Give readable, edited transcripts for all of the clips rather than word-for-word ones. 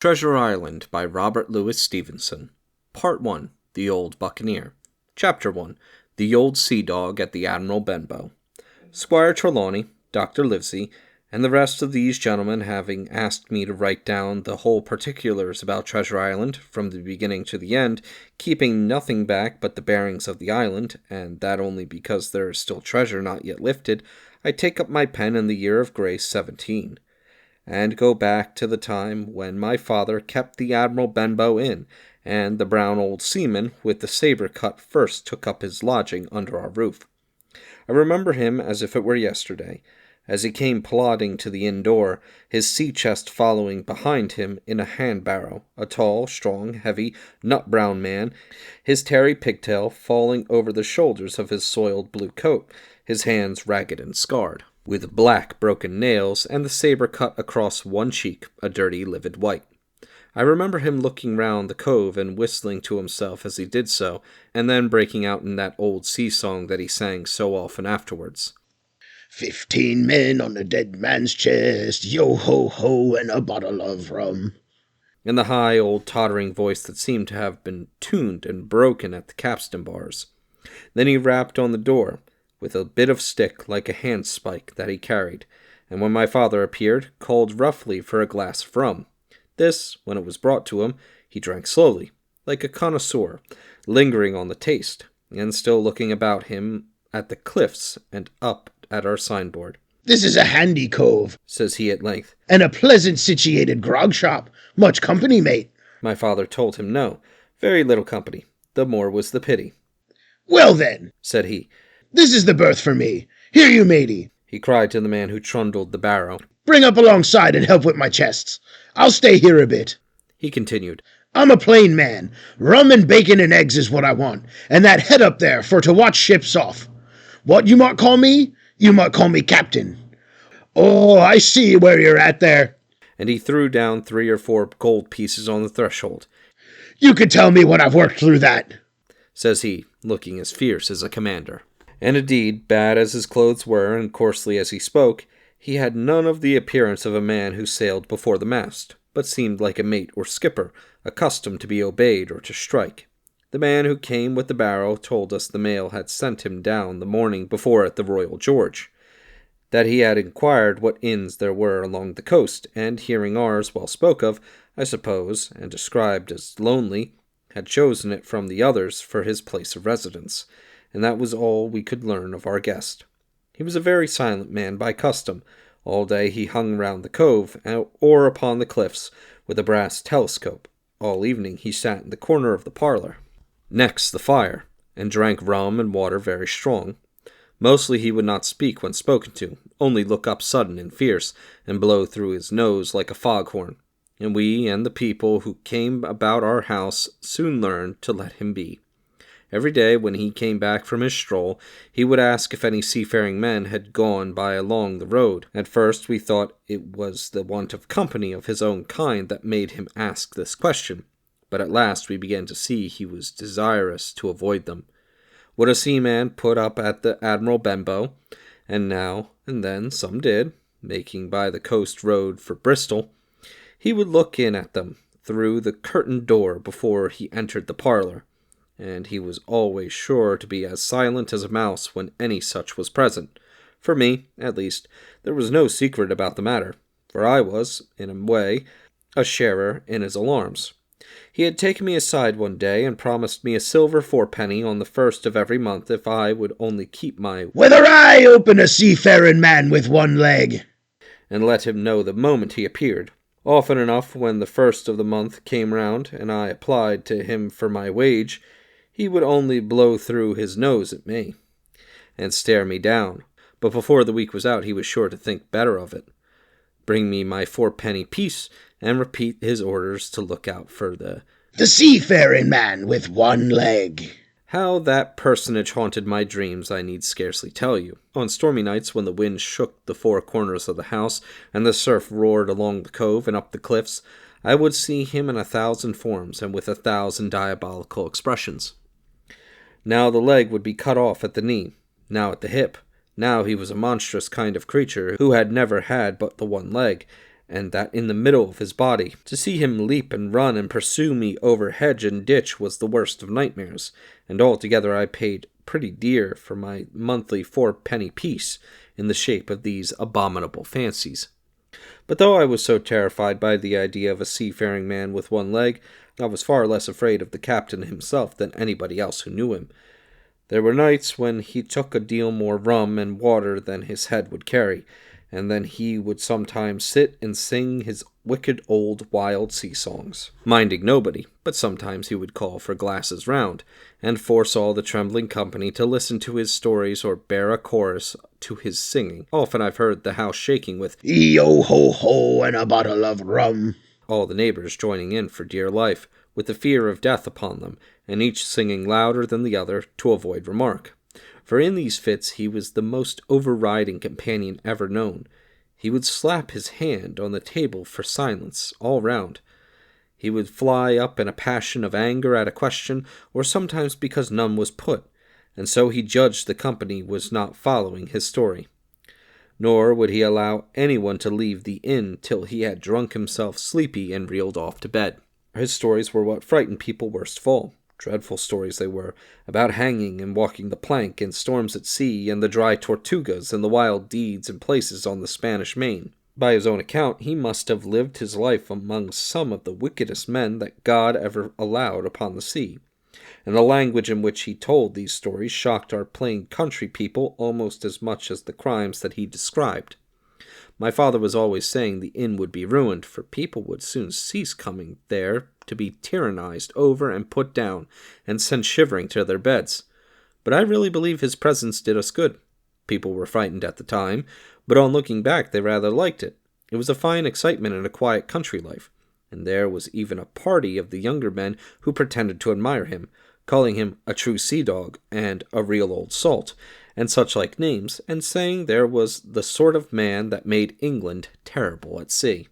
Treasure Island by Robert Louis Stevenson. Part 1. The Old Buccaneer. Chapter 1. The Old Sea Dog at the Admiral Benbow. Squire Trelawney, Dr. Livesey, and the rest of these gentlemen having asked me to write down the whole particulars about Treasure Island, from the beginning to the end, keeping nothing back but the bearings of the island, and that only because there is still treasure not yet lifted, I take up my pen in the year of grace 17. And go back to the time when my father kept the Admiral Benbow Inn, and the brown old seaman with the sabre cut first took up his lodging under our roof. I remember him as if it were yesterday, as he came plodding to the inn door, his sea-chest following behind him in a hand-barrow, a tall, strong, heavy, nut-brown man, his tarry pigtail falling over the shoulders of his soiled blue coat, his hands ragged and scarred, with black broken nails, and the sabre cut across one cheek, a dirty livid white. I remember him looking round the cove and whistling to himself as he did so, and then breaking out in that old sea-song that he sang so often afterwards. 15 men on a dead man's chest, yo-ho-ho, and a bottle of rum. In the high, old, tottering voice that seemed to have been tuned and broken at the capstan bars. Then he rapped on the door, with a bit of stick like a handspike that he carried, and when my father appeared, called roughly for a glass of rum. This, when it was brought to him, he drank slowly, like a connoisseur, lingering on the taste, and still looking about him at the cliffs and up at our signboard. "This is a handy cove," says he at length, "and a pleasant situated grog shop. Much company, mate." My father told him no, very little company. The more was the pity. "Well then," said he, "this is the berth for me. Here you, matey," he cried to the man who trundled the barrow. "Bring up alongside and help with my chests. I'll stay here a bit," he continued. "I'm a plain man. Rum and bacon and eggs is what I want, and that head up there for to watch ships off. What you might call me? You might call me captain. Oh, I see where you're at there." And he threw down 3 or 4 gold pieces on the threshold. "You could tell me when I've worked through that," says he, looking as fierce as a commander. And indeed, bad as his clothes were, and coarsely as he spoke, he had none of the appearance of a man who sailed before the mast, but seemed like a mate or skipper, accustomed to be obeyed or to strike. The man who came with the barrow told us the mail had sent him down the morning before at the Royal George, that he had inquired what inns there were along the coast, and hearing ours well spoke of, I suppose, and described as lonely, had chosen it from the others for his place of residence, and that was all we could learn of our guest. He was a very silent man by custom. All day he hung round the cove, or upon the cliffs, with a brass telescope. All evening he sat in the corner of the parlour, next the fire, and drank rum and water very strong. Mostly he would not speak when spoken to, only look up sudden and fierce, and blow through his nose like a foghorn. And we and the people who came about our house soon learned to let him be. Every day when he came back from his stroll, he would ask if any seafaring men had gone by along the road. At first we thought it was the want of company of his own kind that made him ask this question, but at last we began to see he was desirous to avoid them. Would a seaman put up at the Admiral Benbow? And now and then some did, making by the coast road for Bristol. He would look in at them through the curtained door before he entered the parlour, and he was always sure to be as silent as a mouse when any such was present. For me, at least, there was no secret about the matter, for I was, in a way, a sharer in his alarms. He had taken me aside one day and promised me a silver 4-penny on the 1st of every month if I would only keep my "Whether I open a seafaring man with one leg," and let him know the moment he appeared. Often enough, when the 1st of the month came round, and I applied to him for my wage, he would only blow through his nose at me, and stare me down, but before the week was out he was sure to think better of it, bring me my 4-penny piece, and repeat his orders to look out for the seafaring man with one leg. How that personage haunted my dreams I need scarcely tell you. On stormy nights when the wind shook the 4 corners of the house, and the surf roared along the cove and up the cliffs, I would see him in 1,000 forms and with 1,000 diabolical expressions. Now the leg would be cut off at the knee, now at the hip. Now he was a monstrous kind of creature who had never had but the one leg, and that in the middle of his body. To see him leap and run and pursue me over hedge and ditch was the worst of nightmares, and altogether I paid pretty dear for my monthly 4-penny piece in the shape of these abominable fancies. But though I was so terrified by the idea of a seafaring man with one leg, I was far less afraid of the captain himself than anybody else who knew him. There were nights when he took a deal more rum and water than his head would carry, and then he would sometimes sit and sing his wicked old wild sea songs, minding nobody, but sometimes he would call for glasses round, and force all the trembling company to listen to his stories or bear a chorus to his singing. Often I've heard the house shaking with "Yo-ho-ho and a bottle of rum," all the neighbors joining in for dear life, with the fear of death upon them, and each singing louder than the other to avoid remark. For in these fits he was the most overriding companion ever known. He would slap his hand on the table for silence all round. He would fly up in a passion of anger at a question, or sometimes because none was put, and so he judged the company was not following his story. Nor would he allow anyone to leave the inn till he had drunk himself sleepy and reeled off to bed. His stories were what frightened people worst of all. Dreadful stories they were, about hanging and walking the plank, and storms at sea, and the dry Tortugas, and the wild deeds and places on the Spanish Main. By his own account, he must have lived his life among some of the wickedest men that God ever allowed upon the sea, and the language in which he told these stories shocked our plain country people almost as much as the crimes that he described. My father was always saying the inn would be ruined, for people would soon cease coming there to be tyrannized over and put down, and sent shivering to their beds. But I really believe his presence did us good. People were frightened at the time, but on looking back they rather liked it. It was a fine excitement in a quiet country life, and there was even a party of the younger men who pretended to admire him, calling him a true sea dog and a real old salt, and such like names, and saying there was the sort of man that made England terrible at sea.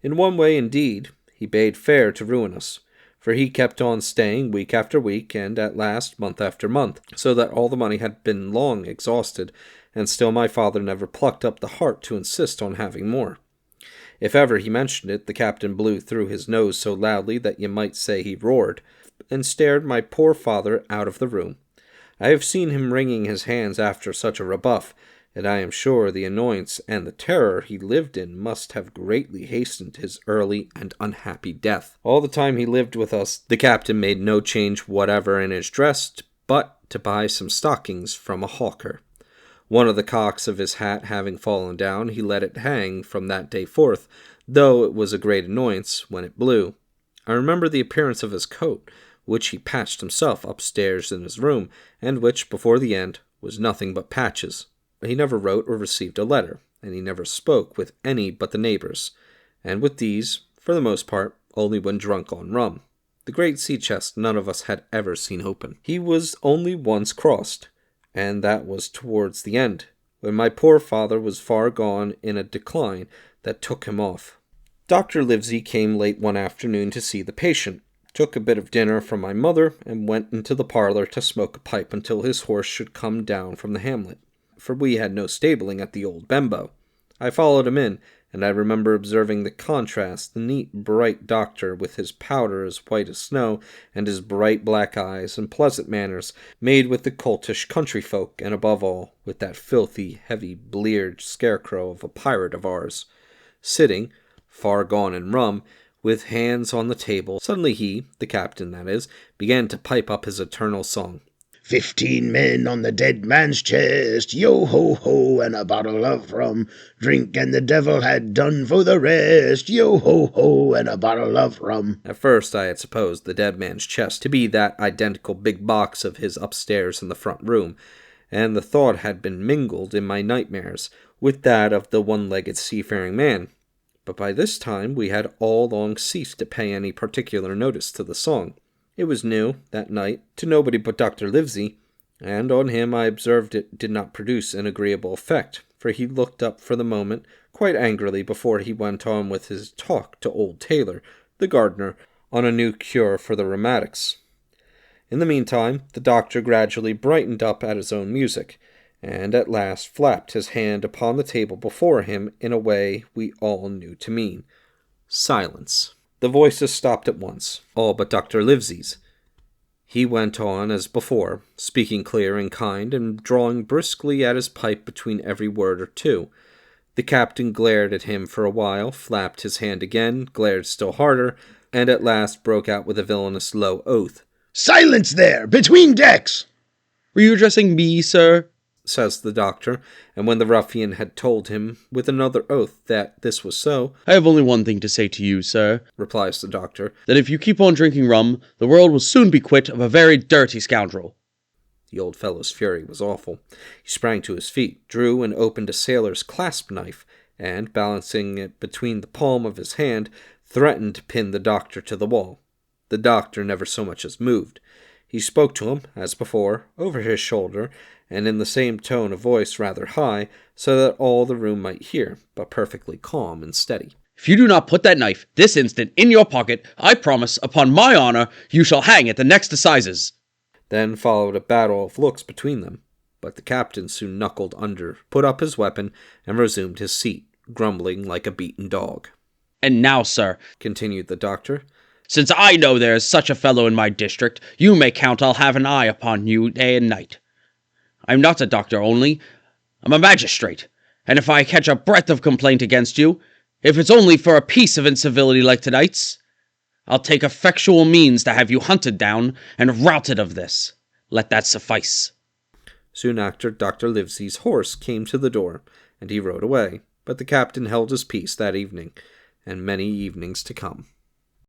In one way, indeed, he bade fair to ruin us, for he kept on staying week after week, and at last month after month, so that all the money had been long exhausted, and still my father never plucked up the heart to insist on having more. If ever he mentioned it, the captain blew through his nose so loudly that you might say he roared, and stared my poor father out of the room. I have seen him wringing his hands after such a rebuff, and I am sure the annoyance and the terror he lived in must have greatly hastened his early and unhappy death. All the time he lived with us, the captain made no change whatever in his dress, but to buy some stockings from a hawker. One of the cocks of his hat having fallen down, he let it hang from that day forth, though it was a great annoyance when it blew. I remember the appearance of his coat, which he patched himself upstairs in his room, and which, before the end, was nothing but patches. He never wrote or received a letter, and he never spoke with any but the neighbors, and with these, for the most part, only when drunk on rum. The great sea chest none of us had ever seen open. He was only once crossed, and that was towards the end, when my poor father was far gone in a decline that took him off. Dr. Livesey came late one afternoon to see the patient, took a bit of dinner from my mother, and went into the parlor to smoke a pipe until his horse should come down from the hamlet, for we had no stabling at the old Benbow. I followed him in, and I remember observing the contrast, the neat, bright doctor, with his powder as white as snow, and his bright black eyes and pleasant manners, made with the coltish country folk, and above all, with that filthy, heavy, bleared scarecrow of a pirate of ours, sitting, far gone in rum, with hands on the table. Suddenly he, the captain that is, began to pipe up his eternal song. 15 men on the dead man's chest, yo-ho-ho, and a bottle of rum. Drink and the devil had done for the rest, yo-ho-ho, and a bottle of rum. At first I had supposed the dead man's chest to be that identical big box of his upstairs in the front room, and the thought had been mingled in my nightmares with that of the one-legged seafaring man. But by this time we had all long ceased to pay any particular notice to the song. It was new, that night, to nobody but Dr. Livesey, and on him I observed it did not produce an agreeable effect, for he looked up for the moment quite angrily before he went on with his talk to old Taylor, the gardener, on a new cure for the rheumatics. In the meantime, the doctor gradually brightened up at his own music, and at last flapped his hand upon the table before him in a way we all knew to mean silence. The voices stopped at once, all but Dr. Livesey's. He went on as before, speaking clear and kind, and drawing briskly at his pipe between every word or two. The captain glared at him for a while, flapped his hand again, glared still harder, and at last broke out with a villainous low oath. "Silence there, between decks!" "Were you addressing me, sir?" says the doctor, and when the ruffian had told him with another oath that this was so, "I have only one thing to say to you, sir," replies the doctor, "that if you keep on drinking rum, the world will soon be quit of a very dirty scoundrel." The old fellow's fury was awful. He sprang to his feet, drew and opened a sailor's clasp knife, and, balancing it between the palm of his hand, threatened to pin the doctor to the wall. The doctor never so much as moved. He spoke to him, as before, over his shoulder, and in the same tone of voice rather high, so that all the room might hear, but perfectly calm and steady. "If you do not put that knife, this instant, in your pocket, I promise, upon my honor, you shall hang at the next assizes." Then followed a battle of looks between them, but the captain soon knuckled under, put up his weapon, and resumed his seat, grumbling like a beaten dog. "And now, sir," continued the doctor, "since I know there is such a fellow in my district, you may count I'll have an eye upon you day and night. I'm not a doctor only, I'm a magistrate, and if I catch a breath of complaint against you, if it's only for a piece of incivility like tonight's, I'll take effectual means to have you hunted down and routed of this. Let that suffice." Soon after, Dr. Livesey's horse came to the door, and he rode away, but the captain held his peace that evening, and many evenings to come.